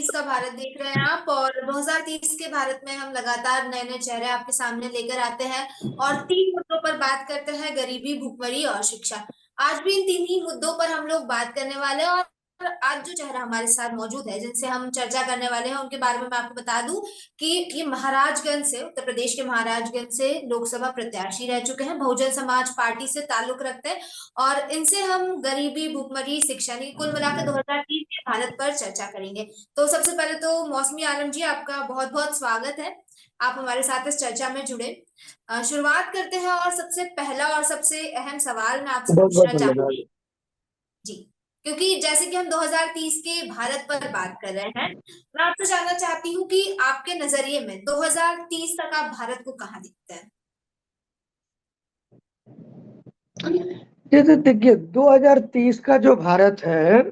2030 का भारत देख रहे हैं आप, और 2030 के भारत में हम लगातार नए नए चेहरे आपके सामने लेकर आते हैं और तीन मुद्दों पर बात करते हैं: गरीबी, भुखमरी और शिक्षा। आज भी इन तीन ही मुद्दों पर हम लोग बात करने वाले हैं। और आज जो चेहरा हमारे साथ मौजूद है, जिनसे हम चर्चा करने वाले हैं, उनके बारे में मैं आपको बता दूं कि ये महाराजगंज से, उत्तर प्रदेश के महाराजगंज से लोकसभा प्रत्याशी रह चुके हैं, बहुजन समाज पार्टी से ताल्लुक रखते हैं। और इनसे हम गरीबी, भुखमरी, शिक्षा, नहीं, कुल मिलाकर 2030 के भारत पर चर्चा करेंगे। तो सबसे पहले तो मौसमी आलम जी, आपका बहुत बहुत स्वागत है, आप हमारे साथ इस चर्चा में जुड़े। शुरुआत करते हैं, और सबसे पहला और सबसे अहम सवाल मैं आपसे बहुत बहुत पूछना धन्यवाद। चाहूंगी जी, क्योंकि जैसे कि हम 2030 के भारत पर बात कर रहे हैं, मैं आपसे जानना चाहती हूँ कि आपके नजरिए में 2030 तक आप भारत को कहाँ देखते हैं? जैसे देखिए 2030 का जो भारत है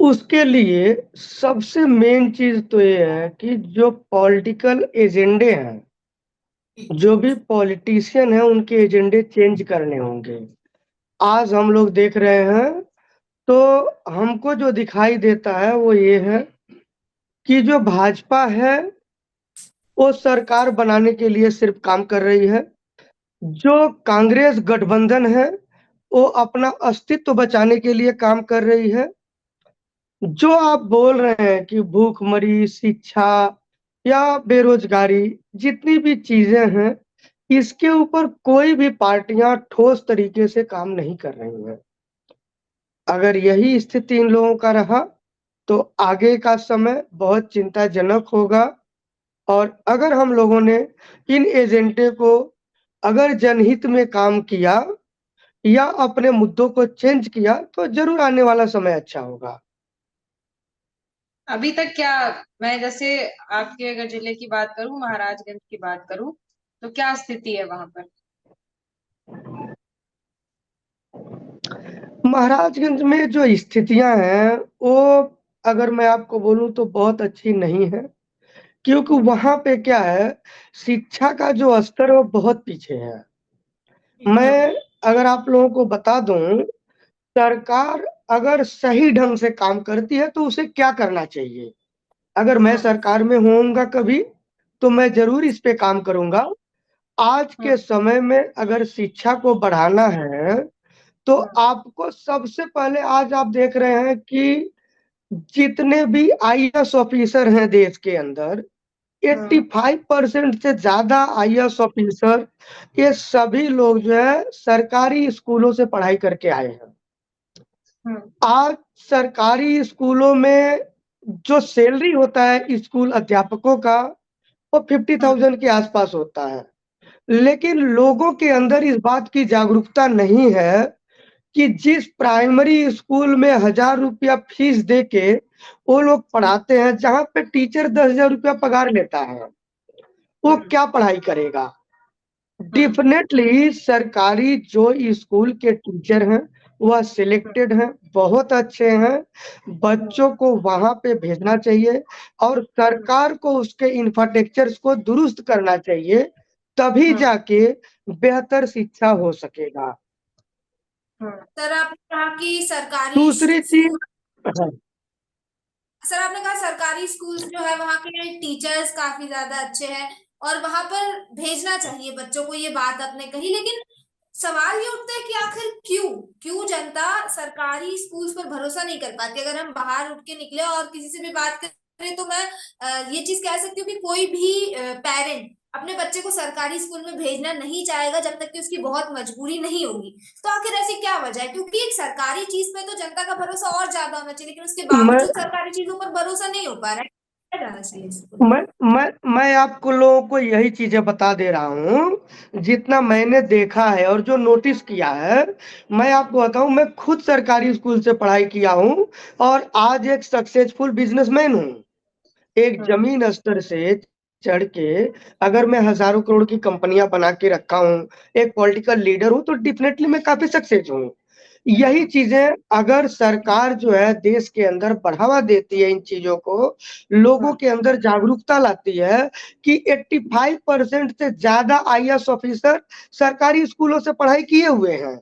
उसके लिए सबसे मेन चीज तो ये है कि जो पॉलिटिकल एजेंडे हैं, जो भी पॉलिटिशियन है, उनके एजेंडे चेंज करने होंगे। आज हम लोग देख रहे हैं तो हमको जो दिखाई देता है वो ये है कि जो भाजपा है वो सरकार बनाने के लिए सिर्फ काम कर रही है। जो कांग्रेस गठबंधन है वो अपना अस्तित्व बचाने के लिए काम कर रही है। जो आप बोल रहे हैं कि भूखमरी, शिक्षा या बेरोजगारी, जितनी भी चीजें हैं, इसके ऊपर कोई भी पार्टियां ठोस तरीके से काम नहीं कर रही हैं। अगर यही स्थिति इन लोगों का रहा तो आगे का समय बहुत चिंताजनक होगा। और अगर हम लोगों ने इन एजेंडे को, अगर जनहित में काम किया या अपने मुद्दों को चेंज किया, तो जरूर आने वाला समय अच्छा होगा। अभी तक क्या, मैं जैसे आपके अगर जिले की बात करूं, महाराजगंज की बात करूं, तो क्या स्थिति है वहां पर? महाराजगंज में जो स्थितियां हैं वो, अगर मैं आपको बोलूं तो बहुत अच्छी नहीं है। क्योंकि वहां पे क्या है, शिक्षा का जो स्तर है वो बहुत पीछे है। मैं अगर आप लोगों को बता दूं, सरकार अगर सही ढंग से काम करती है तो उसे क्या करना चाहिए। अगर मैं सरकार में होऊंगा कभी तो मैं जरूर इस पे काम करूंगा। आज के समय में अगर शिक्षा को बढ़ाना है तो आपको सबसे पहले, आज आप देख रहे हैं कि जितने भी आईएएस ऑफिसर हैं देश के अंदर, 85% से ज्यादा आईएएस ऑफिसर, ये सभी लोग जो है सरकारी स्कूलों से पढ़ाई करके आए हैं। आज सरकारी स्कूलों में जो सैलरी होता है स्कूल अध्यापकों का, वो 50,000 के आसपास होता है। लेकिन लोगों के अंदर इस बात की जागरूकता नहीं है कि जिस प्राइमरी स्कूल में 1,000 रुपया फीस दे के वो लोग पढ़ाते हैं, जहां पे टीचर 10,000 रुपया पगार लेता है, वो क्या पढ़ाई करेगा। डेफिनेटली सरकारी जो स्कूल के टीचर हैं वह सिलेक्टेड हैं, बहुत अच्छे हैं। बच्चों को वहां पे भेजना चाहिए और सरकार को उसके इंफ्रास्ट्रक्चर्स को दुरुस्त करना चाहिए, तभी जाके बेहतर शिक्षा हो सकेगा। सर, आपने कहा कि सरकारी दूसरी चीज, स्कूल, सर आपने कहा सरकारी स्कूल्स जो है वहाँ के टीचर्स काफी ज्यादा अच्छे हैं और वहां पर भेजना चाहिए बच्चों को, ये बात आपने कही। लेकिन सवाल ये उठता है कि आखिर क्यों क्यों जनता सरकारी स्कूल्स पर भरोसा नहीं कर पाती? अगर हम बाहर उठ के निकले और किसी से भी बात करें तो मैं ये चीज कह सकती हूँ कि कोई भी पेरेंट अपने बच्चे को सरकारी स्कूल में भेजना नहीं चाहेगा जब तक कि उसकी बहुत मजबूरी नहीं होगी। तो आखिर ऐसी क्या वजह है? क्योंकि एक सरकारी चीज पे तो जनता का भरोसा और ज्यादा होना चाहिए, लेकिन उसके मैं बावजूद सरकारी चीजों पर भरोसा नहीं हो पा रहा है। क्या जाना चाहिए इसको? मैं आपको लोगों को यही चीजें बता दे रहा हूँ जितना मैंने देखा है और जो नोटिस किया है। मैं आपको बताऊं, मैं खुद सरकारी स्कूल से पढ़ाई किया हूँ और आज एक सक्सेसफुल बिजनेसमैन हूँ। एक जमीन स्तर से चढ़ के अगर मैं हजारों करोड़ की कंपनियां बना के रखा हूँ, एक पॉलिटिकल लीडर हूँ, तो डेफिनेटली मैं काफी सक्सेस हूँ। यही चीजें अगर सरकार जो है देश के अंदर बढ़ावा देती है, इन चीजों को लोगों के अंदर जागरूकता लाती है कि 85% से ज्यादा आईएएस ऑफिसर सरकारी स्कूलों से पढ़ाई किए हुए हैं।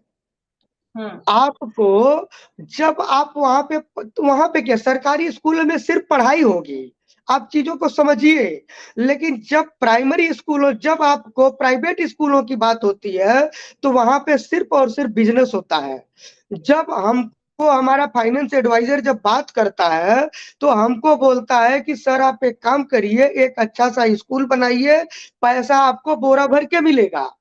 आपको जब आप वहां पे क्या सरकारी स्कूलों में सिर्फ पढ़ाई होगी, आप चीजों को समझिए। लेकिन जब प्राइमरी स्कूलों जब आपको प्राइवेट स्कूलों की बात होती है तो वहां पे सिर्फ और सिर्फ बिजनेस होता है। जब हमको हमारा फाइनेंस एडवाइजर जब बात करता है तो हमको बोलता है कि सर आप एक काम करिए, एक अच्छा सा स्कूल बनाइए, पैसा आपको बोरा भर के मिलेगा।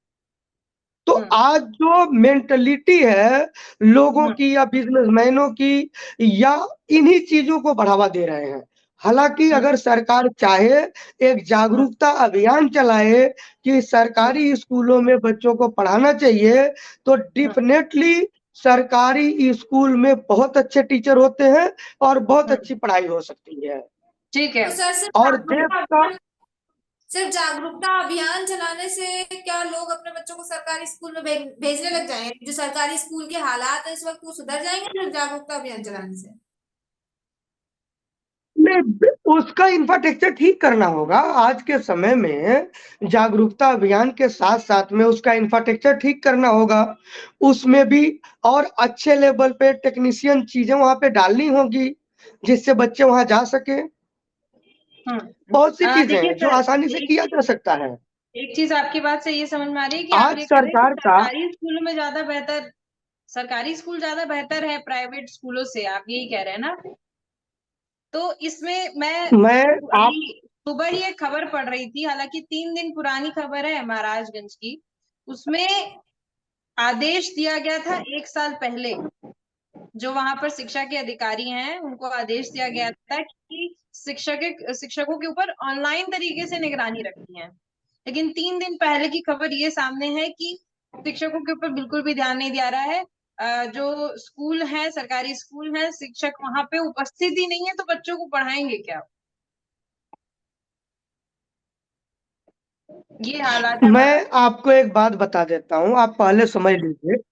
तो आज जो मेंटलिटी है लोगों की या बिजनेसमैनों की, या इन्हीं चीजों को बढ़ावा दे रहे हैं। हालांकि अगर सरकार चाहे एक जागरूकता अभियान चलाए कि सरकारी स्कूलों में बच्चों को पढ़ाना चाहिए, तो डेफिनेटली सरकारी स्कूल में बहुत अच्छे टीचर होते हैं और बहुत अच्छी पढ़ाई हो सकती है। ठीक है। तो सर और देश का सिर्फ जागरूकता अभियान चलाने से क्या लोग अपने बच्चों को सरकारी स्कूल में भेजने लग जाएंगे? जो सरकारी स्कूल के हालात है इस वक्त वो सुधर जाएंगे सिर्फ जागरूकता अभियान चलाने से? नहीं, उसका इंफ्रास्ट्रक्चर ठीक करना होगा। आज के समय में जागरूकता अभियान के साथ साथ में उसका इंफ्रास्ट्रक्चर ठीक करना होगा। उसमें भी और अच्छे लेवल पे टेक्नीशियन चीजें वहां पे डालनी होगी जिससे बच्चे वहां जा सके। बहुत सी चीजें देखिए हैं जो सर, आसानी से किया जा सकता है। एक चीज आपकी बात से ये समझ में आ रही है कि आप आज ये कह रहे हैं सरकार कि का सरकारी स्कूल ज्यादा बेहतर है प्राइवेट स्कूलों से, आप यही कह रहे हैं ना? तो इसमें मैं आप अभी सुबह ही एक खबर पढ़ रही थी, हालांकि 3 दिन पुरानी खबर है महाराजगंज की। उसमें आदेश दिया गया था 1 साल पहले, जो वहां पर शिक्षा के अधिकारी हैं उनको आदेश दिया गया था कि शिक्षकों के ऊपर ऑनलाइन तरीके से निगरानी रखनी है। लेकिन 3 दिन पहले की खबर ये सामने है कि शिक्षकों के ऊपर बिल्कुल भी ध्यान नहीं दिया रहा है। जो स्कूल है, सरकारी स्कूल है, शिक्षक वहां पे उपस्थित ही नहीं है, तो बच्चों को पढ़ाएंगे क्या? ये हालात है मैं आपको एक बात बता देता हूँ, आप पहले समझ लीजिए।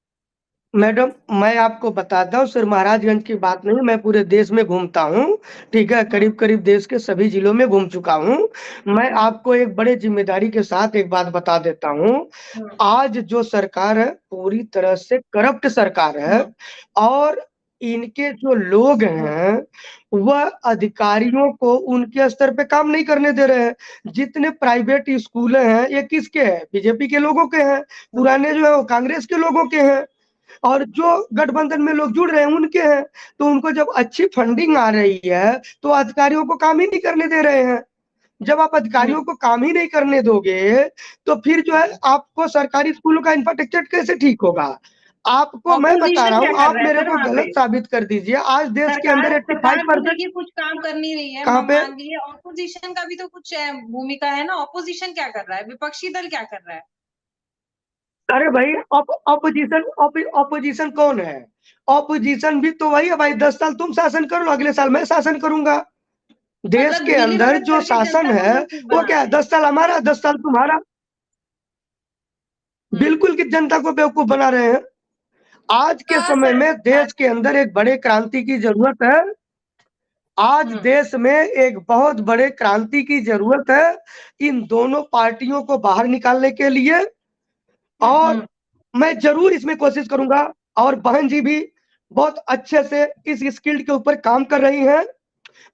मैडम, मैं आपको बताता हूँ, सिर्फ महाराजगंज की बात नहीं, मैं पूरे देश में घूमता हूँ। ठीक है, करीब करीब देश के सभी जिलों में घूम चुका हूँ। मैं आपको एक बड़े जिम्मेदारी के साथ एक बात बता देता हूँ। आज जो सरकार है पूरी तरह से करप्ट सरकार है, और इनके जो लोग हैं वह अधिकारियों को उनके स्तर पे काम नहीं करने दे रहे हैं। जितने प्राइवेट स्कूल हैं ये किसके हैं? बीजेपी के लोगों के हैं। पुराने जो है वो कांग्रेस के लोगों के हैं, और जो गठबंधन में लोग जुड़ रहे हैं उनके हैं। तो उनको जब अच्छी फंडिंग आ रही है तो अधिकारियों को काम ही नहीं करने दे रहे हैं। जब आप अधिकारियों को काम ही नहीं करने दोगे तो फिर जो है आपको सरकारी स्कूलों का इंफ्रास्ट्रक्चर कैसे ठीक होगा? आपको मैं बता ऑपोजिशन रहा क्या हूँ, कर आप रहा है मेरे सर को वहां पे? गलत साबित कर दीजिए। आज देश के अंदर सरकार सरकार तो 85%। देखिए कुछ काम कर नहीं रही है, कहाँ पे? मान लीजिए ऑपोजिशन का भी तो कुछ भूमिका है ना। ऑपोजिशन क्या कर रहा है, विपक्षी दल क्या कर रहा है? अरे भाई, ऑपोजिशन कौन है? ऑपोजिशन भी तो वही है भाई। 10 साल तुम शासन करो, अगले साल मैं शासन करूंगा। देश मतलब के मिली अंदर भगत जो करके शासन जनता को है बेवकूफ वो बना क्या है? रहे 10 साल हमारा, 10 साल तुम्हारा। हैं। बिल्कुल की जनता को बेवकूफ बना रहे हैं। आज के समय सर, में देश के अंदर एक बड़े क्रांति की जरूरत है। आज देश में एक बहुत बड़े क्रांति की जरूरत है इन दोनों पार्टियों को बाहर निकालने के लिए। और मैं जरूर इसमें कोशिश करूंगा, और बहन जी भी बहुत अच्छे से इस स्किल के ऊपर काम कर रही हैं।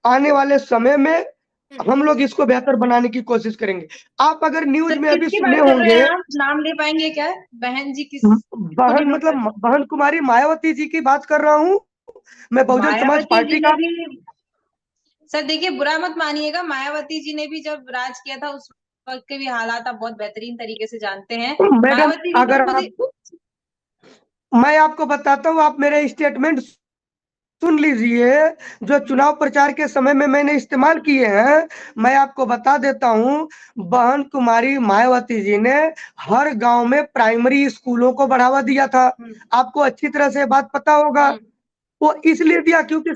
आने वाले समय में हम लोग इसको बेहतर बनाने की कोशिश करेंगे। आप अगर न्यूज सर में अभी किसकी सुने बात कर रहे होंगे, हैं आप? नाम ले पाएंगे क्या? बहन जी किस को बहन डिनोट कर मतलब बहन कुमारी मायावती जी की बात कर रहा हूँ, मैं बहुजन समाज मायावती जी पार्टी ने का। भी? सर देखिए, बुरा मत मानिएगा, मायावती जी ने भी जब राज किया था उस वक्त के भी हालात आप बहुत बेहतरीन तरीके से जानते हैं। मैडम, मायावती जी तो अगर खुद ही आप मैं आपको बताता हूँ, आप मेरे स्टेटमेंट सुन लीजिए जो चुनाव प्रचार के समय में मैंने इस्तेमाल किए हैं। मैं आपको बता देता हूँ, बहन कुमारी मायावती जी ने हर गांव में प्राइमरी स्कूलों को बढ़ावा दिया था। आपको अच्छी तरह से बात पता होगा। वो इसलिए दिया क्योंकि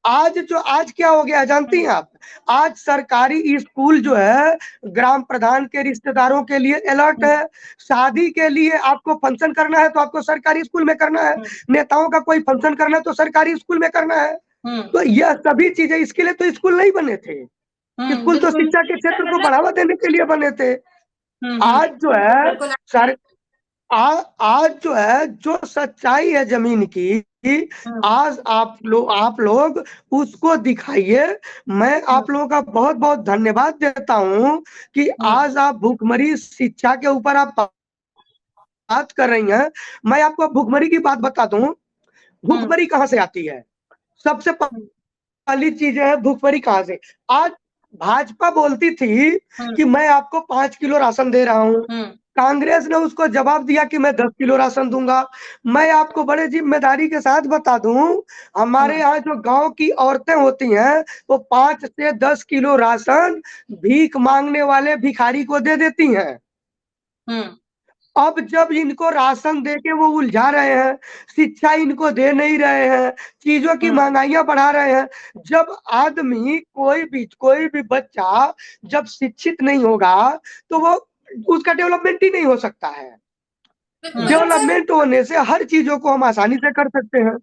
आज क्या हो गया जानती हैं आप? आज सरकारी स्कूल जो है ग्राम प्रधान के रिश्तेदारों के लिए अलर्ट है। शादी के लिए आपको फंक्शन करना है तो आपको सरकारी स्कूल में करना है। नेताओं का कोई फंक्शन करना है तो सरकारी स्कूल में करना है। तो यह सभी चीजें, इसके लिए तो स्कूल नहीं बने थे। स्कूल तो बिल्कुल शिक्षा के क्षेत्र को बढ़ावा देने के लिए बने थे। आज जो है बिल्कुल सर आज जो है, जो सच्चाई है जमीन की, आज आप लोग उसको दिखाइए। मैं आप लोगों का बहुत बहुत धन्यवाद देता हूं कि आज आप भूखमरी शिक्षा के ऊपर आप बात कर रही हैं। मैं आपको भूखमरी की बात बता दूं, भूखमरी कहाँ से आती है। सबसे पहली चीज है भूखमरी कहाँ से। आज भाजपा बोलती थी कि मैं आपको 5 किलो राशन दे रहा हूँ, कांग्रेस ने उसको जवाब दिया कि मैं 10 किलो राशन दूंगा। मैं आपको बड़े जिम्मेदारी के साथ बता दूं, हमारे यहाँ जो गांव की औरतें होती हैं वो 5 से 10 किलो राशन भीख मांगने वाले भिखारी को दे देती हैं। अब जब इनको राशन देके वो उलझा रहे हैं, शिक्षा इनको दे नहीं रहे हैं, चीजों की महंगाइयां बढ़ा रहे हैं। जब आदमी कोई भी बच्चा जब शिक्षित नहीं होगा तो वो उसका डेवलपमेंट ही नहीं हो सकता है। डेवलपमेंट होने से हर चीजों को हम आसानी से कर सकते हैं।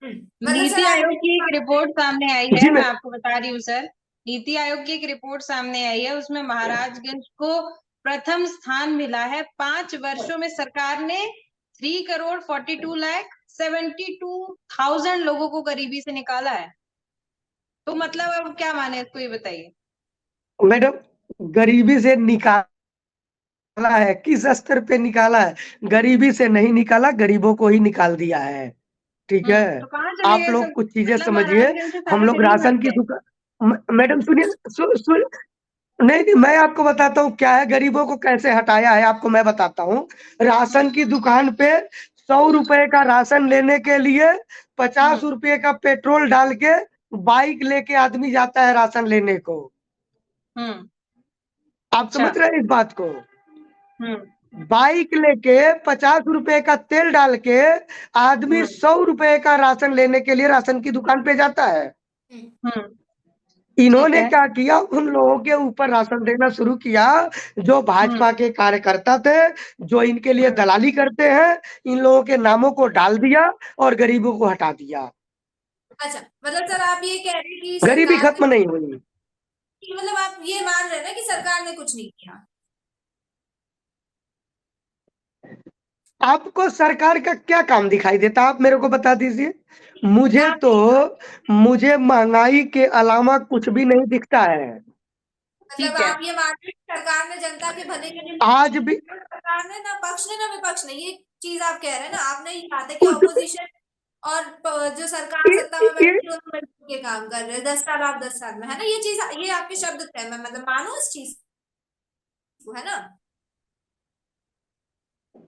नीति आयोग की एक रिपोर्ट सामने आई है, मैं आपको बता रही हूँ सर। नीति आयोग की एक रिपोर्ट सामने आई है, उसमें महाराजगंज को प्रथम स्थान मिला है। 5 वर्षों में सरकार ने 3,42,72,000 लोगों को गरीबी से निकाला है। तो मतलब अब क्या माने इसको, ये बताइए। मैडम, गरीबी से निकाला है, किस स्तर पे निकाला है? गरीबी से नहीं निकाला, गरीबों को ही निकाल दिया है। ठीक है, तो कहाँ चले आप गए लोग सब? कुछ चीजें मतलब समझिए। महाराजगंज से हम सारे लोग गरीब राशन हट की गए। दुकान, मैडम सुनिए, नहीं, मैं आपको बताता हूँ क्या है, गरीबों को कैसे हटाया है आपको मैं बताता हूँ। राशन की दुकान पे 100 रुपए का राशन लेने के लिए 50 रुपए का पेट्रोल डाल के बाइक लेके आदमी जाता है राशन लेने को। आप समझ रहे हैं इस बात को? बाइक लेके 50 रुपए का तेल डाल के आदमी 100 रुपए का राशन लेने के लिए राशन की दुकान पे जाता है। इन्होंने क्या किया, उन लोगों के ऊपर राशन देना शुरू किया जो भाजपा के कार्यकर्ता थे, जो इनके लिए दलाली करते हैं। इन लोगों के नामों को डाल दिया और गरीबों को हटा दिया। अच्छा, मतलब सर आप ये कह रहे हैं कि गरीबी सरकार खत्म नहीं हुई। मतलब आप ये मान रहे हैं ना कि सरकार ने कुछ नहीं किया। आपको सरकार का क्या काम दिखाई देता, आप मेरे को बता दीजिए। मुझे महंगाई के अलावा कुछ भी नहीं दिखता है। मतलब आप ये मान रहे हैं कि सरकार ने जनता के भले के लिए आज भी सरकार ने ना पक्ष ने ना विपक्ष ने, ये चीज आप कह रहे हैं ना। आपने ये कहा था कि ऑपोजिशन और जो सरकार सत्ता में बैठी है दोनों मिलकर के काम कर रहे हैं। 10 साल आप 10 साल में, है ना, ये चीज, ये आपके शब्द थे। मैं मतलब मानू इस चीज को, है ना?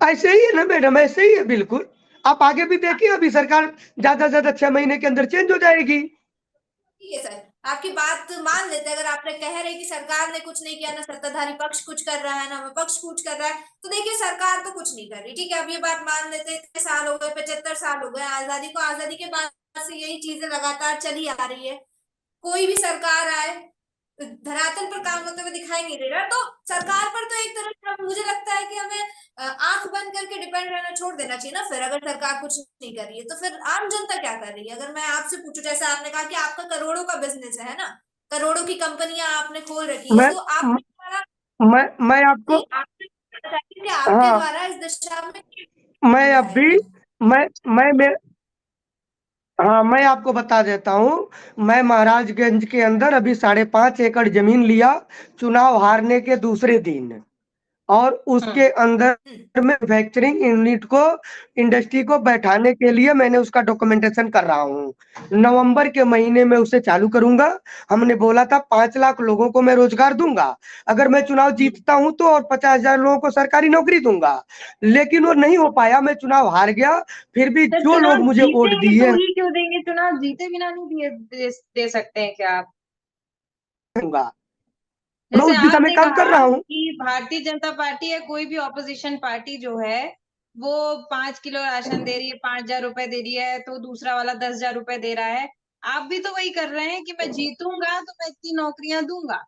ऐसे ही है ना मैडम, ऐसे ही है बिल्कुल। आप आगे भी देखिए, अभी सरकार ज्यादा से ज्यादा 6 महीने के अंदर चेंज हो जाएगी। ठीक है सर, आपकी बात मान लेते हैं। अगर आपने कह रहे कि सरकार ने कुछ नहीं किया, ना सत्ताधारी पक्ष कुछ कर रहा है ना विपक्ष कुछ कर रहा है, तो देखिए सरकार तो कुछ नहीं कर रही। ठीक है, अब ये बात मान लेते हैं। इतने साल हो गए, 75 साल हो गए आजादी को। आजादी के बाद से यही चीजें लगातार चली आ रही है। कोई भी सरकार आए धरातल पर काम होते हुए दिखाई नहीं दे रहा। तो सरकार पर तो एक तरह से मुझे लगता है कि हमें आंख बंद करके डिपेंड रहना छोड़ देना चाहिए ना। फिर अगर सरकार कुछ नहीं कर रही है तो फिर आम जनता क्या कर रही है? अगर मैं आपसे पूछूं, जैसे आपने कहा कि आपका करोड़ों का बिजनेस है ना, करोड़ों की कंपनियां आपने खोल रखी है, मैं तो आपके द्वारा मैं आपको आपके द्वारा इस दिशा में मैं अभी मैं हाँ, मैं आपको बता देता हूँ। मैं महाराजगंज के अंदर अभी 5.5 एकड़ जमीन लिया चुनाव हारने के दूसरे दिन, और उसके अंदर मैन्युफैक्चरिंग यूनिट को, इंडस्ट्री को बैठाने के लिए मैंने उसका डॉक्यूमेंटेशन कर रहा हूँ। नवंबर के महीने में उसे चालू करूंगा। हमने बोला था 5 लाख लोगों को मैं रोजगार दूंगा अगर मैं चुनाव जीतता हूं तो, और 50,000 लोगों को सरकारी नौकरी दूंगा। लेकिन वो नहीं हो पाया, मैं चुनाव हार गया। फिर भी जो लोग मुझे वोट दिए, तो ही क्यों देंगे? चुनाव जीते बिना नहीं दे सकते हैं क्या आप? मैं उस दिशा में काम कर रहा हूँ कि भारतीय जनता पार्टी या कोई भी ऑपोजिशन पार्टी जो है वो 5 किलो राशन दे रही है, 5,000 रुपए दे रही है, तो दूसरा वाला 10,000 रुपए दे रहा है। आप भी तो वही कर रहे हैं कि मैं जीतूंगा तो मैं इतनी नौकरियां दूंगा,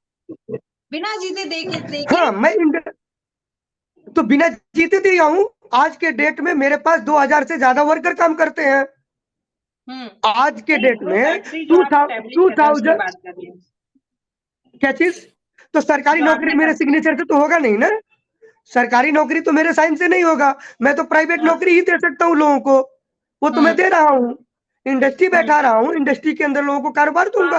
बिना जीते देके। हाँ, मैं तो बिना जीते दिया हूँ। आज के डेट में मेरे पास 2000 से ज्यादा वर्कर काम करते हैं। आज के डेट में 2000 क्या चीज? तो सरकारी नौकरी मेरे सिग्नेचर से तो होगा नहीं ना। सरकारी नौकरी तो मेरे साइन से नहीं होगा, मैं तो प्राइवेट हाँ। नौकरी ही दे सकता हूँ लोगों को, वो तो मैं दे रहा हूँ, इंडस्ट्री बैठा रहा हूँ, इंडस्ट्री के अंदर लोगों को कारोबार दूंगा,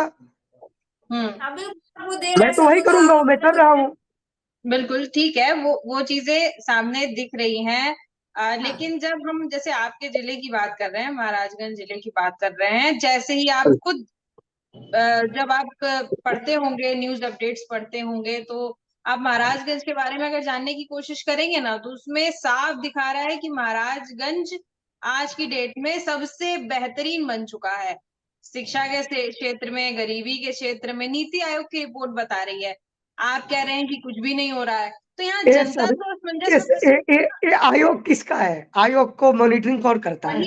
हम्म। बिल्कुल वो दे मैं रहे तो वही करूंगा, वो मैं कर रहा हूँ। बिल्कुल ठीक है, वो चीजें सामने दिख रही हैं। लेकिन जब हम जैसे आपके जिले की बात कर रहे हैं, महाराजगंज जिले की बात कर रहे हैं, जैसे ही आप खुद जब आप पढ़ते होंगे, न्यूज अपडेट्स पढ़ते होंगे, तो आप महाराजगंज के बारे में अगर जानने की कोशिश करेंगे ना, तो उसमें साफ दिखा रहा है कि महाराजगंज आज की डेट में सबसे बेहतरीन बन चुका है। शिक्षा के क्षेत्र में, गरीबी के क्षेत्र में नीति आयोग की रिपोर्ट बता रही है। आप कह रहे हैं कि कुछ भी नहीं हो रहा है, तो यहाँ ये जनता सब तो असमंजस में ये आयोग किसका है? आयोग को मॉनिटरिंग कौन करता है?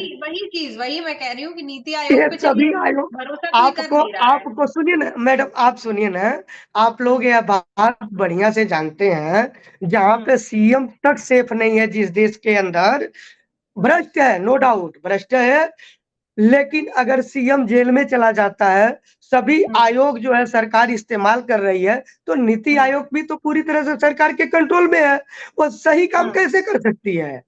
वही मैं कह रही हूँ कि नीति ये आयोग पे चलिए सभी आयोग, भरोसा कोई कर नहीं रहा है। आपको सुनिए ना मैडम, आप सुनिए ना, आप लोग यह बात बढ़िया से जानते हैं, जहाँ पे सीएम तक सेफ नहीं है जिस देश के अंदर, भ्रष्ट है, नो डाउट भ्रष्ट है, लेकिन अगर सीएम जेल में चला जाता है, सभी आयोग जो है सरकार इस्तेमाल कर रही है, तो नीति आयोग भी तो पूरी तरह से सरकार के कंट्रोल में है, वो सही काम कैसे कर सकती है?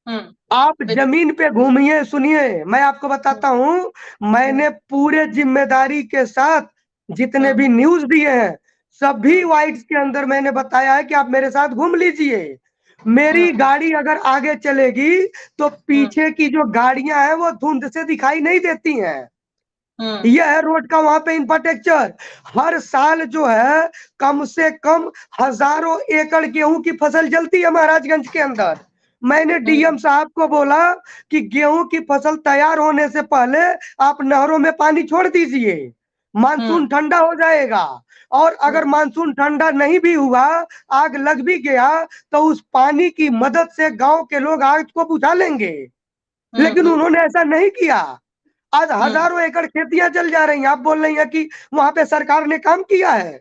आप जमीन पे घूमिए, सुनिए, मैं आपको बताता हूँ, मैंने पूरे जिम्मेदारी के साथ जितने भी न्यूज दिए हैं, सभी वाइट्स के अंदर मैंने बताया है कि आप मेरे साथ घूम लीजिए, मेरी गाड़ी अगर आगे चलेगी तो पीछे की जो गाड़ियां हैं वो धुंध से दिखाई नहीं देती हैं। यह है रोड का वहां पे इंफ्रास्ट्रक्चर। हर साल जो है कम से कम हजारों एकड़ गेहूं की फसल जलती है महाराजगंज के अंदर। मैंने डीएम साहब को बोला कि गेहूं की फसल तैयार होने से पहले आप नहरों में पानी छोड़ दीजिए, मानसून ठंडा हो जाएगा, और अगर मानसून ठंडा नहीं भी हुआ, आग लग भी गया, तो उस पानी की मदद से गांव के लोग आग को बुझा लेंगे। लेकिन उन्होंने ऐसा नहीं किया। आज हजारों एकड़ खेतियां जल जा रही हैं, आप बोल रही हैं कि वहां पे सरकार ने काम किया है।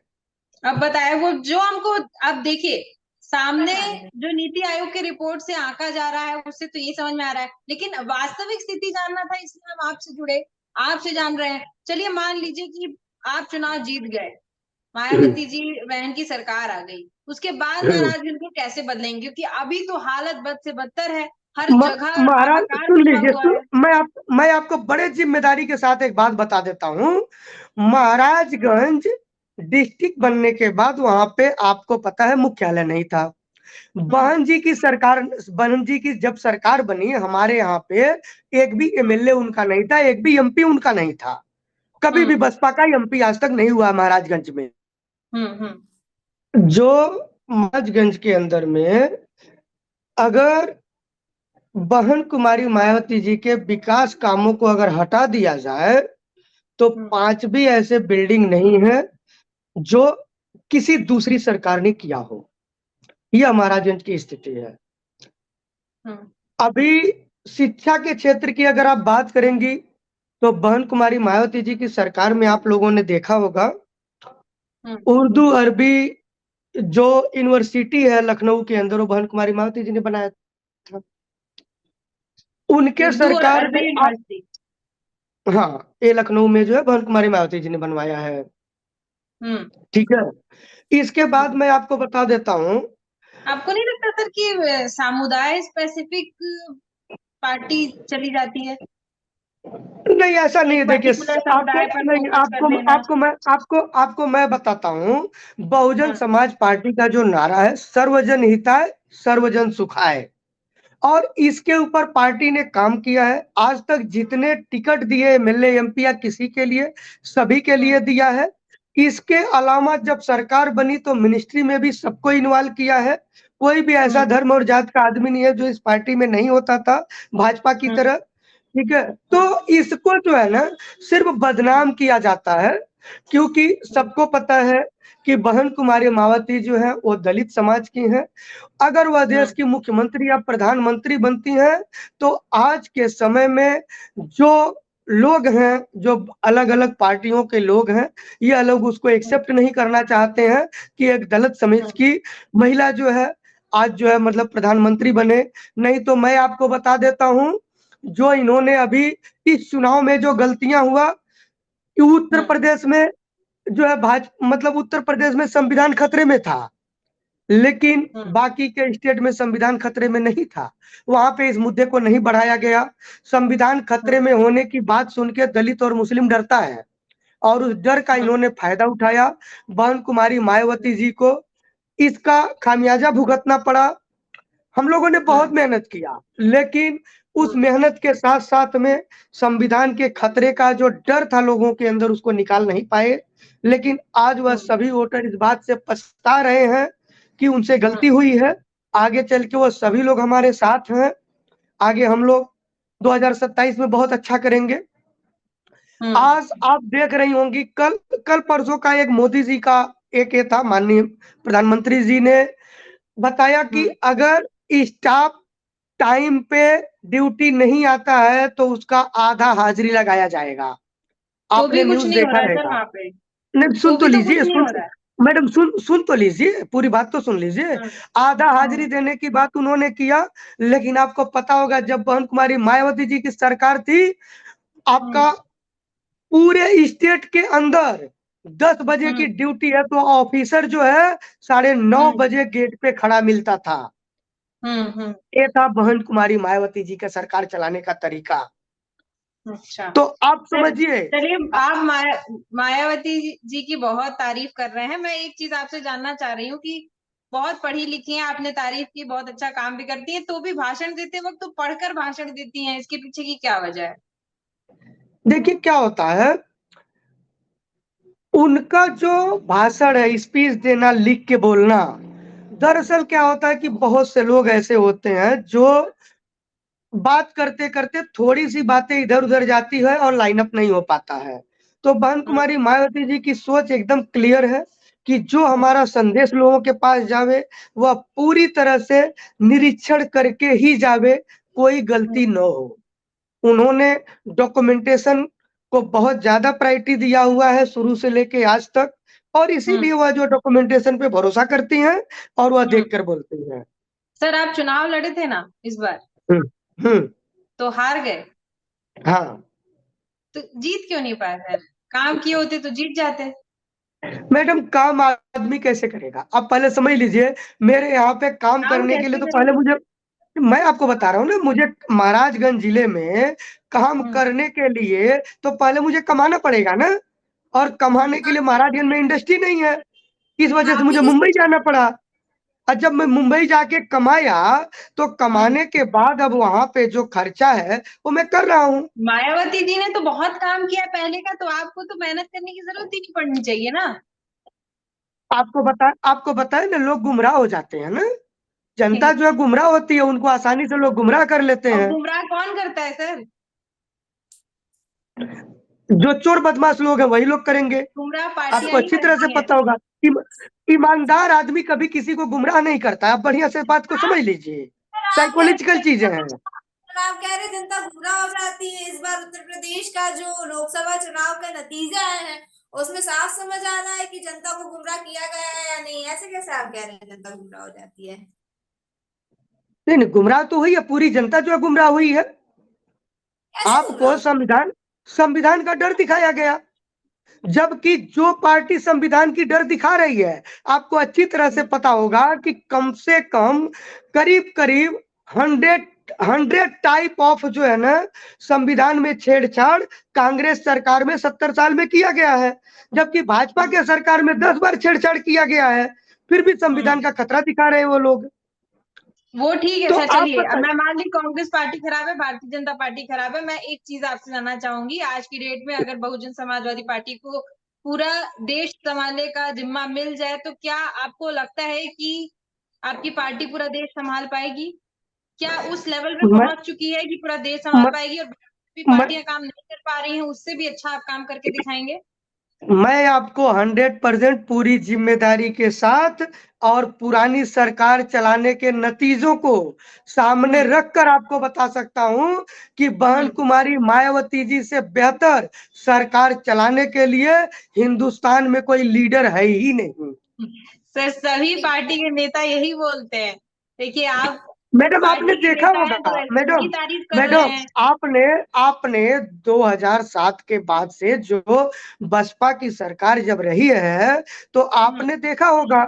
अब बताए वो जो हमको, अब देखिए सामने जो नीति आयोग की रिपोर्ट से आंका जा रहा है, उससे तो ये समझ में आ रहा है, लेकिन वास्तविक स्थिति जानना था, इसलिए हम आपसे जुड़े, आपसे जान रहे हैं। चलिए मान लीजिए कि आप चुनाव जीत गए, मायावती जी बहन की सरकार आ गई, उसके बाद महाराजगंज को कैसे बदलेंगे? क्योंकि अभी तो हालत बद से बदतर है, हर जगह महाराज हाहाकार सुन मचा लीजिए, हुआ है। मैं आपको बड़े जिम्मेदारी के साथ एक बात बता देता हूँ। महाराजगंज डिस्ट्रिक्ट बनने के बाद वहां पे आपको पता है मुख्यालय नहीं था। बहन जी की सरकार, बहन जी की जब सरकार बनी हमारे यहाँ पे, एक भी एमएलए उनका नहीं था, एक भी एमपी उनका नहीं था। कभी भी बसपा का एमपी आज तक नहीं हुआ महाराजगंज में। जो महाराजगंज के अंदर में अगर बहन कुमारी मायावती जी के विकास कामों को अगर हटा दिया जाए, तो 5 भी ऐसे बिल्डिंग नहीं है जो किसी दूसरी सरकार ने किया हो। यह महाराजगंज की स्थिति है। अभी शिक्षा के क्षेत्र की अगर आप बात करेंगी, तो बहन कुमारी मायावती जी की सरकार में आप लोगों ने देखा होगा, उर्दू अरबी जो यूनिवर्सिटी है लखनऊ के अंदर, वो बहन कुमारी मायावती जी ने बनाया था। उनके सरकार में हाँ, ये लखनऊ में जो है बहन कुमारी मायावती जी ने बनवाया है। ठीक है, इसके बाद मैं आपको बता देता हूँ, आपको नहीं लगता सर कि समुदाय स्पेसिफिक पार्टी चली जाती है? नहीं ऐसा नहीं है। देखिए समुदाय पर नहीं, फोकस कर लेना। आपको मैं बताता हूँ, बहुजन समाज पार्टी का जो नारा है, सर्वजन हिताय सर्वजन सुखाय, और इसके ऊपर पार्टी ने काम किया है। आज तक जितने टिकट दिए एमएलए एमपी या किसी के लिए, सभी के लिए दिया है। इसके अलावा जब सरकार बनी तो मिनिस्ट्री में भी सबको इन्वॉल्व किया है। कोई भी ऐसा धर्म और जात का आदमी नहीं है जो इस पार्टी में नहीं होता था, भाजपा की तरह। ठीक है, तो इसको जो है ना सिर्फ बदनाम किया जाता है, क्योंकि सबको पता है कि बहन कुमारी मायावती जो है वो दलित समाज की है। अगर वह देश की मुख्यमंत्री या प्रधानमंत्री बनती हैं, तो आज के समय में जो लोग हैं, जो अलग अलग पार्टियों के लोग हैं, ये लोग उसको एक्सेप्ट नहीं करना चाहते हैं कि एक दलित समाज की महिला जो है आज जो है मतलब प्रधानमंत्री बने। नहीं तो मैं आपको बता देता हूँ, जो इन्होंने अभी इस चुनाव में जो गलतियां हुआ, उत्तर प्रदेश में जो है मतलब उत्तर प्रदेश में संविधान खतरे में था। लेकिन बाकी के स्टेट में संविधान खतरे में नहीं था। वहां पे इस मुद्दे को नहीं बढ़ाया गया। संविधान खतरे में होने की बात सुन के दलित और मुस्लिम डरता है और उस डर का इन्होंने फायदा उठाया। बहन कुमारी मायावती जी को इसका खामियाजा भुगतना पड़ा। हम लोगों ने बहुत मेहनत किया, लेकिन उस मेहनत के साथ साथ में संविधान के खतरे का जो डर था लोगों के अंदर, उसको निकाल नहीं पाए। लेकिन आज वह सभी वोटर इस बात से पछता रहे हैं कि उनसे गलती हुई है। आगे चल के वो सभी लोग हमारे साथ हैं। आगे हम लोग 2027 में बहुत अच्छा करेंगे। आज आप देख रही होंगी, कल कल परसों का एक मोदी जी का एक ये था, माननीय प्रधानमंत्री जी ने बताया कि अगर स्टाफ टाइम पे ड्यूटी नहीं आता है तो उसका आधा हाजिरी लगाया जाएगा। तो भी आपने कुछ न्यूज़ नहीं हो देखा रहा है सर रहेगा। वहाँ पे। नहीं, सुन तो तो भी तो लीजिए, कुछ नहीं सुन हो रहा है। मैडम, सुन तो लीजिए, पूरी बात तो सुन लीजिए। आधा हाजिरी देने की बात उन्होंने किया, लेकिन आपको पता होगा जब बहन कुमारी मायावती जी की सरकार थी, आपका पूरे स्टेट के अंदर 10 बजे की ड्यूटी है तो ऑफिसर जो है 9:30 बजे गेट पे खड़ा मिलता था। ये था बहन कुमारी मायावती जी का सरकार चलाने का तरीका। अच्छा, तो आप समझिए। चलिए, आप मायावती जी की बहुत तारीफ कर रहे हैं। मैं एक चीज आपसे जानना चाह रही हूँ कि बहुत पढ़ी लिखी हैं, आपने तारीफ की, बहुत अच्छा काम भी करती हैं, तो भी भाषण देते वक्त तो पढ़कर भाषण देती हैं, इसके पीछे की क्या वजह है? देखिए क्या होता है, उनका जो भाषण है, स्पीच देना, लिख के बोलना, दरअसल क्या होता है कि बहुत से लोग ऐसे होते हैं जो बात करते करते थोड़ी सी बातें इधर उधर जाती है और लाइन अप नहीं हो पाता है। तो बहन कुमारी मायावती जी की सोच एकदम क्लियर है कि जो हमारा संदेश लोगों के पास जावे वह पूरी तरह से निरीक्षण करके ही जावे, कोई गलती न हो। उन्होंने डॉक्यूमेंटेशन को बहुत ज्यादा प्रायोरिटी दिया हुआ है शुरू से लेके आज तक, और इसीलिए वह जो डॉक्यूमेंटेशन पे भरोसा करती हैं और वह देखकर बोलती हैं। सर, आप चुनाव लड़े थे ना इस बार, हम्म। तो हार गए, हाँ तो जीत क्यों नहीं पाए? फिर काम किए होते तो जीत जाते। मैडम, काम आदमी कैसे करेगा? आप पहले समझ लीजिए, मेरे यहाँ पे काम काम करने के लिए कैसे तो पहले करेंगे? मुझे, मैं आपको बता रहा हूँ ना, मुझे महाराजगंज जिले में काम करने के लिए तो पहले मुझे कमाना पड़ेगा ना, और कमाने के लिए महाराजगंज में इंडस्ट्री नहीं है। इस वजह से आप ही मुझे की मुंबई जाना पड़ा। और जब मैं मुंबई जाके कमाया तो कमाने के बाद अब वहां पे जो खर्चा है वो मैं कर रहा हूँ। मायावती जी ने तो बहुत काम किया पहले का, तो आपको तो मेहनत करने की जरूरत ही नहीं पड़नी चाहिए ना। आपको बताए ना, लोग गुमराह हो जाते हैं ना, जनता जो है गुमराह होती है, उनको आसानी से लोग गुमराह कर लेते और हैं। गुमराह कौन करता है सर? जो चोर बदमाश लोग हैं वही लोग करेंगे। गुमराह आपको पार्टियां ही अच्छी तरह से करती हैं। पता होगा। ईमानदार आदमी कभी किसी को गुमराह नहीं करता। आप बढ़िया से बात को समझ लीजिए, आप कह साइकोलॉजिकल चीजें हैं। आप कह रहे जनता गुमराह हो जाती है। इस बार उत्तर प्रदेश का जो लोकसभा चुनाव का नतीजा आया है उसमें साफ समझ आ रहा है कि जनता को गुमराह किया गया है या नहीं। ऐसे कैसे आप कह रहे हैं जनता गुमराह हो जाती है? नहीं नहीं, गुमराह तो हुई है, पूरी जनता जो है गुमराह हुई है। कैसे गुमराह आपको संविधान संविधान का डर दिखाया गया, जबकि जो पार्टी संविधान की डर दिखा रही है, आपको अच्छी तरह से पता होगा कि कम से कम करीब करीब 100 टाइप ऑफ जो है ना संविधान में छेड़छाड़ कांग्रेस सरकार में 70 साल में किया गया है, जबकि भाजपा के सरकार में 10 बार छेड़छाड़ किया गया है। फिर भी संविधान का खतरा दिखा रहे हैं वो लोग। वो ठीक है तो सर, आप चलिए, अब बताइए। मैं मान ली कांग्रेस पार्टी खराब है, भारतीय जनता पार्टी खराब है। मैं एक चीज आपसे जानना चाहूंगी, आज की डेट में अगर बहुजन समाजवादी पार्टी को पूरा देश संभालने का जिम्मा मिल जाए तो क्या आपको लगता है कि आपकी पार्टी पूरा देश संभाल पाएगी? क्या उस लेवल पे मैं, पहुंच चुकी है कि पूरा देश संभाल मैं, पाएगी, और भी मैं, पार्टियां काम नहीं कर पा रही हैं उससे भी अच्छा आप काम करके दिखाएंगे? मैं आपको 100% पूरी जिम्मेदारी के साथ और पुरानी सरकार चलाने के नतीजों को सामने रखकर आपको बता सकता हूं कि बहन कुमारी मायावती जी से बेहतर सरकार चलाने के लिए हिंदुस्तान में कोई लीडर है ही नहीं। सर, सभी पार्टी के नेता यही बोलते हैं। देखिए, आप मैडम आपने पार्टी के देखा नेता हैं होगा, तो ऐसे ही मैडम तारीफ कर रहे मैडम हैं। आपने आपने 2007 के बाद से जो बसपा की सरकार जब रही है तो आपने देखा होगा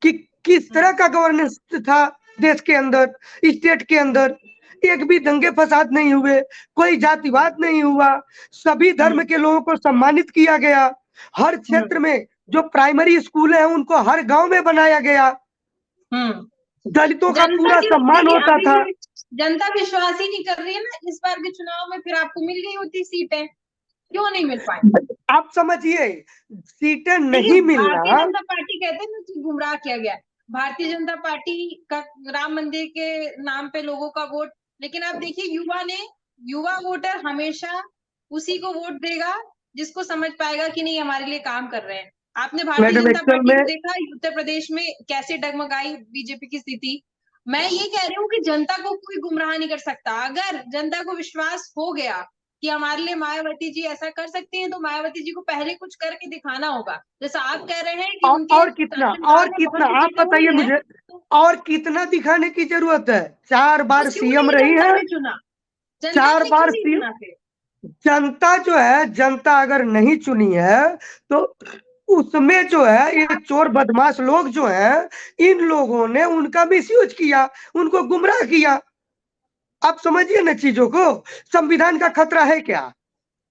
कि किस तरह का गवर्नेंस था देश के अंदर, स्टेट के अंदर। एक भी दंगे फसाद नहीं हुए, कोई जातिवाद नहीं हुआ, सभी धर्म के लोगों को सम्मानित किया गया। हर क्षेत्र में जो प्राइमरी स्कूल है उनको हर गांव में बनाया गया। दलितों का पूरा सम्मान होता था। जनता विश्वास ही नहीं कर रही है ना इस बार के चुनाव में, फिर आपको मिल गई होती सीटें, क्यों नहीं मिल पाई? आप समझिए, सीटें नहीं मिलना। भारतीय जनता पार्टी कहते हैं ना कि गुमराह किया गया। भारतीय जनता पार्टी का राम मंदिर के नाम पे लोगों का वोट, लेकिन आप देखिए युवा वोटर हमेशा उसी को वोट देगा जिसको समझ पाएगा कि नहीं हमारे लिए काम कर रहे हैं। आपने भारतीय जनता पार्टी को देखा उत्तर प्रदेश में कैसे डगमगाई बीजेपी की स्थिति। मैं ये कह रही हूँ कि जनता को कोई गुमराह नहीं कर सकता। अगर जनता को विश्वास हो गया कि हमारे लिए मायावती जी ऐसा कर सकती हैं, तो मायावती जी को पहले कुछ करके दिखाना होगा। जैसा आप कह रहे हैं कि और कितना आप बताइए मुझे, और कितना दिखाने की जरूरत है? 4 बार सीएम रही है, 4 बार सीएम। जनता जो है, जनता अगर नहीं चुनी है तो उसमें जो है ये चोर बदमाश लोग जो है, इन लोगों ने उनका मिसयूज किया, उनको गुमराह किया। आप समझिए ना चीजों को। संविधान का खतरा है क्या?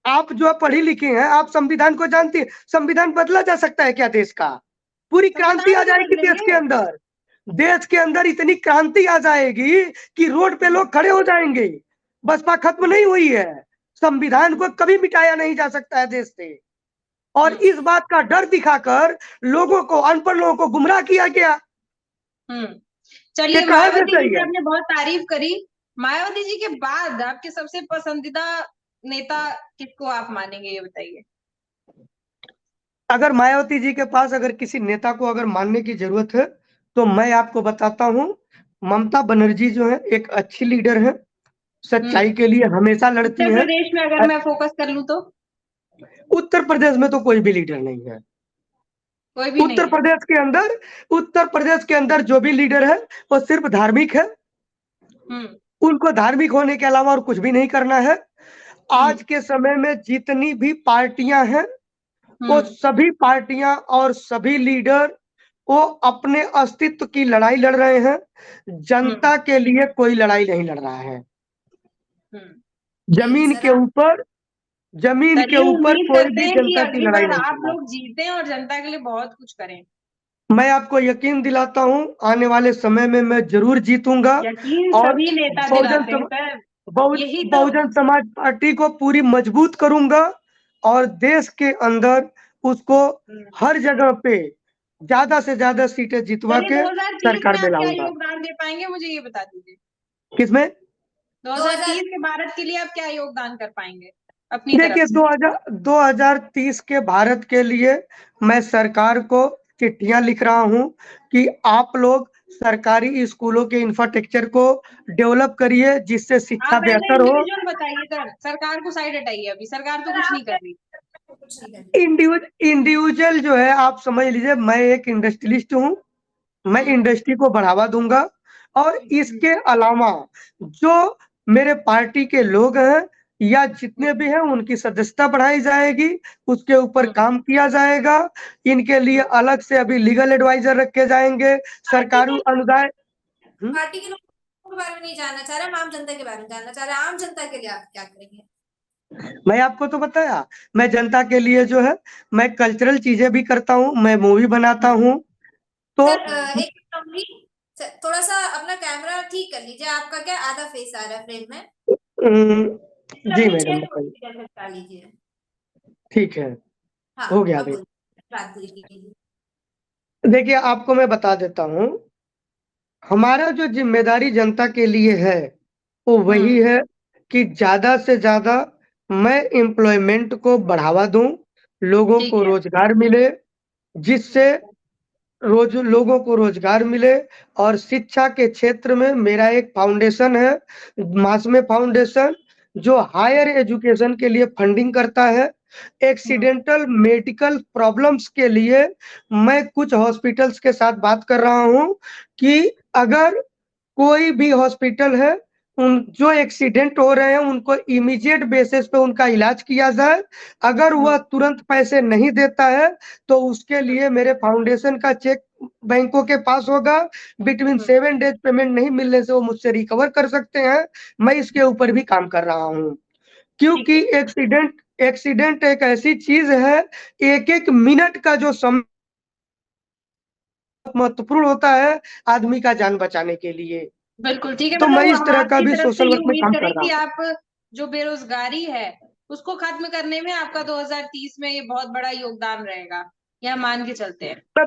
आप जो पढ़ी लिखी हैं, आप संविधान को जानती हैं। संविधान बदला जा सकता है क्या देश का? पूरी क्रांति आ जाएगी देश के अंदर। देश के अंदर इतनी क्रांति आ जाएगी कि रोड पे लोग खड़े हो जाएंगे। बसपा खत्म नहीं हुई है, संविधान को कभी मिटाया नहीं जा सकता है देश से। और इस बात का डर दिखाकर लोगों को, अनपढ़ लोगों को गुमराह किया गया। चलिए, मायावती जी की आपने बहुत तारीफ करी। मायावती जी के बाद आपके सबसे पसंदीदा नेता किसको आप मानेंगे, ये बताइए। अगर मायावती जी के पास अगर किसी नेता को अगर मानने की जरूरत है तो मैं आपको बताता हूँ, ममता बनर्जी जो है एक अच्छी लीडर है, सच्चाई के लिए हमेशा लड़ती है। उत्तर प्रदेश में अगर मैं फोकस कर लूं तो उत्तर प्रदेश में तो कोई भी लीडर नहीं है। कोई भी उत्तर प्रदेश के अंदर जो भी लीडर है वो सिर्फ धार्मिक है। उनको धार्मिक होने के अलावा और कुछ भी नहीं करना है। आज के समय में जितनी भी पार्टियां हैं वो सभी पार्टियां और सभी लीडर वो अपने अस्तित्व की लड़ाई लड़ रहे हैं। जनता के लिए कोई लड़ाई नहीं लड़ रहा है। जमीन के ऊपर कोई भी जनता की लड़ाई नहीं। आप लोग जीते और जनता के लिए बहुत कुछ करें। मैं आपको यकीन दिलाता हूं, आने वाले समय में मैं जरूर जीतूंगा। और सभी नेता दिलाते हैं। बहुजन समाज पार्टी को पूरी मजबूत करूंगा और देश के अंदर उसको हर जगह पे ज्यादा से ज्यादा सीटें जितवा के सरकार में लाऊंगा। योगदान दे पाएंगे, मुझे ये बता दीजिए। किसमें? 2030 के भारत के लिए आप क्या योगदान कर पाएंगे? देखिए, 2030 के भारत के लिए मैं सरकार को चिट्ठियां लिख रहा हूं कि आप लोग सरकारी स्कूलों के इंफ्रास्ट्रक्चर को डेवलप करिए जिससे शिक्षा बेहतर हो। बताइए सर, सरकार को साइड हटाइए, अभी सरकार तो कुछ नहीं कर रही। इंडिविजुअल जो है, आप समझ लीजिए, मैं एक इंडस्ट्रियलिस्ट हूँ, मैं इंडस्ट्री को बढ़ावा दूंगा। और इसके अलावा जो मेरे पार्टी के लोग हैं या जितने भी हैं उनकी सदस्यता बढ़ाई जाएगी, उसके ऊपर काम किया जाएगा। इनके लिए अलग से अभी लीगल एडवाइजर रखे जाएंगे। सरकारी अनुदान। पार्टी के लोगों के बारे में नहीं जानना चाह रहा, आम जनता के बारे में जानना चाह रहा। आम जनता के लिए आप क्या करेंगे? मैं आपको तो बताया, मैं जनता के लिए जो है मैं कल्चरल चीजें भी करता हूँ, मैं मूवी बनाता हूँ। तो एक थोड़ा सा अपना कैमरा ठीक कर लीजिए, आपका क्या आधा फेस आ रहा है फ्रेम में। जी मैडम, बताइए। ठीक है, हो गया अभी। देखिए, आपको मैं बता देता हूँ, हमारा जो जिम्मेदारी जनता के लिए है वो वही है कि ज्यादा से ज्यादा मैं एम्प्लॉयमेंट को बढ़ावा दूं, लोगों को रोजगार मिले, जिससे लोगों को रोजगार मिले। और शिक्षा के क्षेत्र में मेरा एक फाउंडेशन है, मासमे फाउंडेशन, जो हायर एजुकेशन के लिए फंडिंग करता है। एक्सीडेंटल मेडिकल प्रॉब्लम्स के लिए मैं कुछ हॉस्पिटल्स के साथ बात कर रहा हूं कि अगर कोई भी हॉस्पिटल है, उन जो एक्सीडेंट हो रहे हैं उनको इमीडिएट बेसिस पे उनका इलाज किया जाए। अगर वह तुरंत पैसे नहीं देता है तो उसके लिए मेरे फाउंडेशन का चेक बैंकों के पास होगा। बिटवीन 7 डेज पेमेंट नहीं मिलने से वो मुझसे रिकवर कर सकते हैं। मैं इसके ऊपर भी काम कर रहा हूँ, क्योंकि एक्सीडेंट एक ऐसी चीज है, एक मिनट का जो समय महत्वपूर्ण होता है आदमी का जान बचाने के लिए। बिल्कुल ठीक है। तो मैं मतलब इस हम तरह का आपकी भी तरफ से सोशल ये वर्क में उम्मीद काम करें कर रहा कि हूँ। आप जो बेरोजगारी है उसको खत्म करने में आपका 2030 में ये बहुत बड़ा योगदान रहेगा, यह मान के चलते हैं।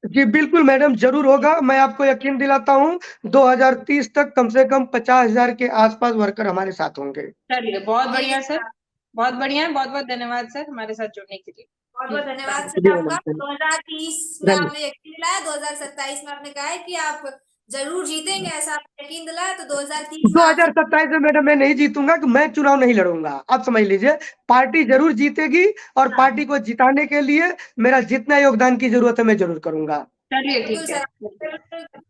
जी बिल्कुल मैडम, जरूर होगा। मैं आपको यकीन दिलाता हूँ 2030 तक कम से कम 50,000 के आसपास वर्कर हमारे साथ होंगे। चलिए, बहुत जी बढ़िया सर, बहुत बढ़िया है। बहुत बहुत धन्यवाद सर हमारे साथ जुड़ने के लिए। बहुत बहुत धन्यवाद जी सर मैडम, आपका। 2030 में धन्यवाद। आपने यकीन दिलाया, 2027 में आपने कहा है कि आप जरूर जीतेंगे, ऐसा आपने यकीन दिलाया, तो 2030 में आपसे 2027 में मैडम मैं नहीं जीतूंगा, कि मैं चुनाव नहीं लड़ूंगा। आप समझ लीजिए, पार्टी जरूर जीतेगी और पार्टी को जिताने के लिए मेरा जितना योगदान की जरूरत है मैं जरूर करूंगा। चलिए बिल्कुल ठीक है। सर,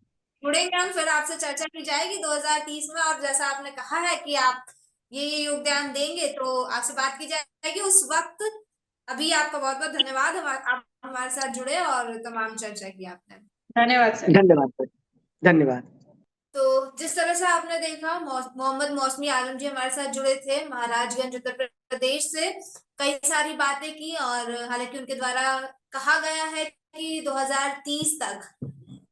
जुड़ेंगे हम, फिर आपसे चर्चा की जाएगी 2030 में। और जैसा आपने कहा है कि आप ये योगदान देंगे, तो आपसे बात की जाएगी उस वक्त। अभी आपका बहुत बहुत धन्यवाद, आप हमारे साथ जुड़े और तमाम चर्चा की आपने। धन्यवाद सर। धन्यवाद सर, धन्यवाद। तो जिस तरह से आपने देखा, मोहम्मद मौसमी आलम जी हमारे साथ जुड़े थे महाराजगंज उत्तर प्रदेश से। कई सारी बातें की, और हालांकि उनके द्वारा कहा गया है कि 2030 तक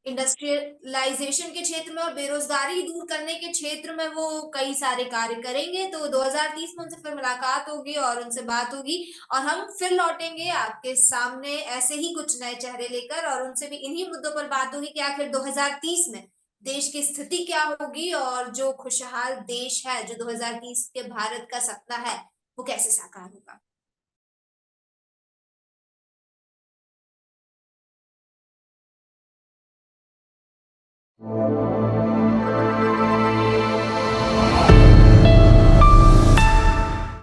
इंडस्ट्रियलाइजेशन के क्षेत्र में और बेरोजगारी दूर करने के क्षेत्र में वो कई सारे कार्य करेंगे। तो 2030 में उनसे फिर मुलाकात होगी और उनसे बात होगी, और हम फिर लौटेंगे आपके सामने ऐसे ही कुछ नए चेहरे लेकर, और उनसे भी इन्हीं मुद्दों पर बात होगी कि आखिर 2030 में देश की स्थिति क्या होगी, और जो खुशहाल देश है, जो 2030 के भारत का सपना है, वो कैसे साकार होगा।